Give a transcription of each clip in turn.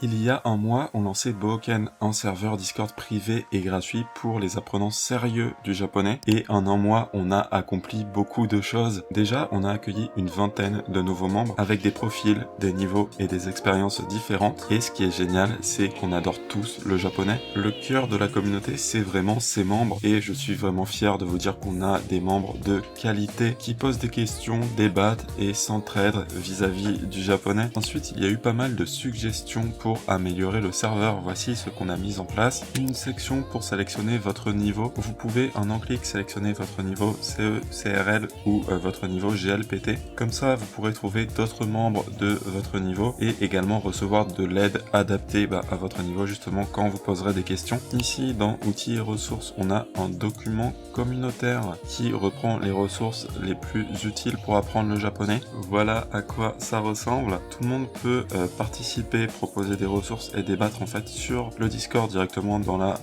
Il y a un mois, on lançait Boken, un serveur Discord privé et gratuit pour les apprenants sérieux du japonais. Et en un mois, on a accompli beaucoup de choses. Déjà, on a accueilli une vingtaine de nouveaux membres avec des profils, des niveaux et des expériences différentes. Et ce qui est génial, c'est qu'on adore tous le japonais. Le cœur de la communauté, c'est vraiment ses membres. Et je suis vraiment fier de vous dire qu'on a des membres de qualité qui posent des questions, débattent et s'entraident vis-à-vis du japonais. Ensuite, il y a eu pas mal de suggestions pour améliorer le serveur. Voici ce qu'on a mis en place. Une section pour sélectionner votre niveau. Vous pouvez en un clic sélectionner votre niveau CE, CRL ou votre niveau GLPT. Comme ça, vous pourrez trouver d'autres membres de votre niveau et également recevoir de l'aide adaptée à votre niveau justement quand vous poserez des questions. Ici, dans outils et ressources, on a un document communautaire qui reprend les ressources les plus utiles pour apprendre le japonais. Voilà à quoi ça ressemble. Tout le monde peut participer, proposer des ressources et débattre en fait sur le Discord directement dans la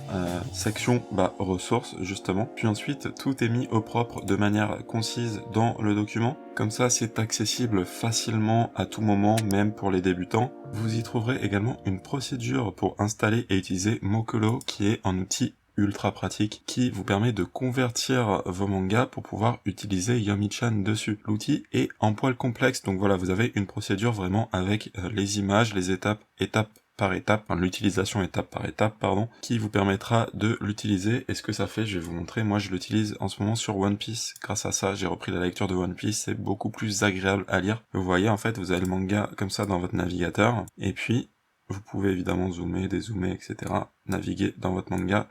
section ressources justement. Puis ensuite tout est mis au propre de manière concise dans le document. Comme ça c'est accessible facilement à tout moment, même pour les débutants. Vous y trouverez également une procédure pour installer et utiliser Mokolo qui est un outil ultra pratique qui vous permet de convertir vos mangas pour pouvoir utiliser Yomi-chan dessus. L'outil est un poil complexe, donc voilà, vous avez une procédure vraiment avec les images, les étapes par étape, l'utilisation étape par étape, qui vous permettra de l'utiliser. Et ce que ça fait, je vais vous montrer. Moi, je l'utilise en ce moment sur One Piece. Grâce à ça, j'ai repris la lecture de One Piece. C'est beaucoup plus agréable à lire. Vous voyez, en fait, vous avez le manga comme ça dans votre navigateur. Et puis, vous pouvez évidemment zoomer, dézoomer, etc. Naviguer dans votre manga.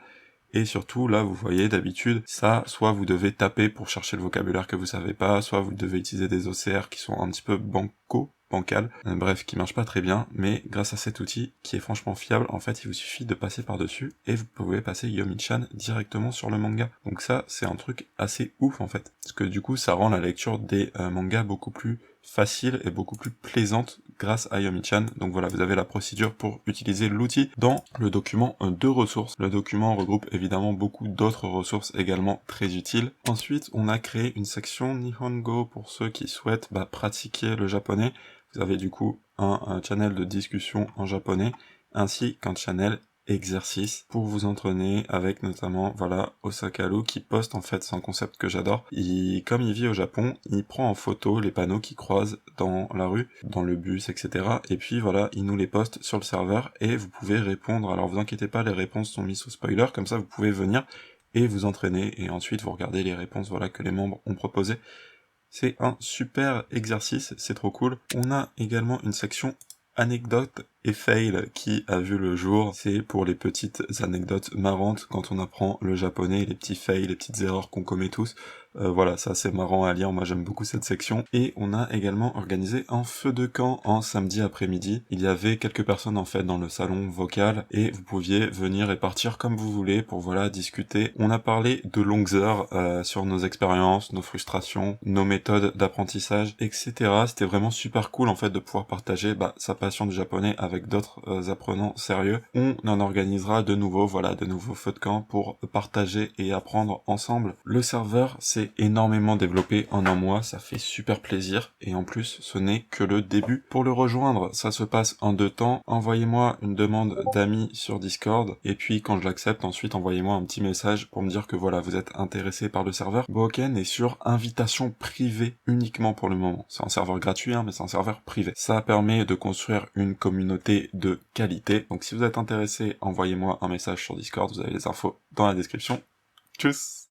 Et surtout, là, vous voyez, d'habitude, ça, soit vous devez taper pour chercher le vocabulaire que vous savez pas, soit vous devez utiliser des OCR qui sont un petit peu bancales, bref, qui marchent pas très bien, mais grâce à cet outil, qui est franchement fiable, en fait, il vous suffit de passer par-dessus, et vous pouvez passer Yomi-chan directement sur le manga. Donc ça, c'est un truc assez ouf, en fait. Parce que du coup, ça rend la lecture des mangas beaucoup plus facile et beaucoup plus plaisante grâce à Yomi-chan. Donc voilà, vous avez la procédure pour utiliser l'outil dans le document de ressources. Le document regroupe évidemment beaucoup d'autres ressources également très utiles. Ensuite, on a créé une section Nihongo pour ceux qui souhaitent pratiquer le japonais. Vous avez du coup un channel de discussion en japonais ainsi qu'un channel exercice pour vous entraîner avec notamment Osakaru qui poste en fait, c'est un concept que j'adore. Comme il vit au Japon, il prend en photo les panneaux qu'il croise dans la rue, dans le bus, etc. Et puis voilà, il nous les poste sur le serveur et vous pouvez répondre. Alors vous inquiétez pas, les réponses sont mises sous spoiler, comme ça vous pouvez venir et vous entraîner et ensuite vous regardez les réponses que les membres ont proposées. C'est un super exercice, c'est trop cool. On a également une section anecdotes et fail qui a vu le jour. C'est pour les petites anecdotes marrantes quand on apprend le japonais, les petits fails, les petites erreurs qu'on commet tous. Voilà, ça c'est marrant à lire, moi j'aime beaucoup cette section. Et on a également organisé un feu de camp en samedi après-midi. Il y avait quelques personnes en fait dans le salon vocal et vous pouviez venir et partir comme vous voulez pour discuter. On a parlé de longues heures sur nos expériences, nos frustrations, nos méthodes d'apprentissage, etc. C'était vraiment super cool en fait de pouvoir partager sa passion du japonais avec d'autres apprenants sérieux. On en organisera de nouveaux feux de camp pour partager et apprendre ensemble. Le serveur s'est énormément développé en un mois, ça fait super plaisir, et en plus, ce n'est que le début. Pour le rejoindre, ça se passe en 2 temps. Envoyez-moi une demande d'amis sur Discord, et puis quand je l'accepte, ensuite envoyez-moi un petit message pour me dire que vous êtes intéressé par le serveur. Boken est sur invitation privée uniquement pour le moment. C'est un serveur gratuit, mais c'est un serveur privé. Ça permet de construire une communauté de qualité. Donc si vous êtes intéressé, envoyez-moi un message sur Discord, vous avez les infos dans la description. Tchuss!